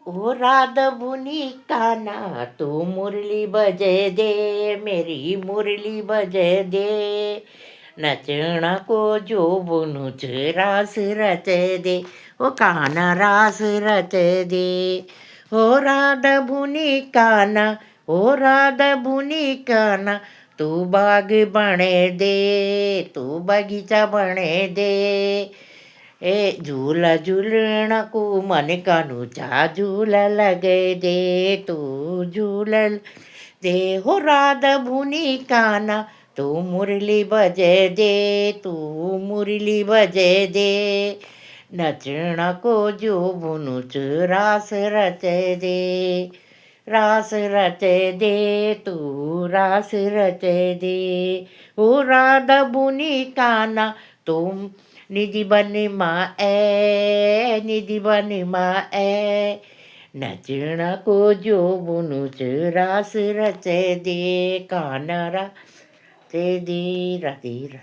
ओ राधा बुनी काना तू मुरली बजे दे, मेरी मुरली बजे दे। नचना को जो बुनुच रास रचे दे, ओ काना रास रचे दे। ओ राधा बुनी काना, ओ राधा बुनी काना, तू बाग बने दे, तू बगीचा बने दे। ए झूला झूलना को मन कानू चा झूला लगे दे, तू झूला दे। हो राधा भुनी काना तू मुरली बजे दे, तू मुरली बजे दे। नचना को जो बुनुच रास रचे दे, रास रचे दे, तू रास रचे दे। ओ राधा बुनी काना तुम निधि बनी माँ ए, निधि बनी माँ ए। नचना को जो बुनुच रास रचे दे, काना रा ते दे राधे।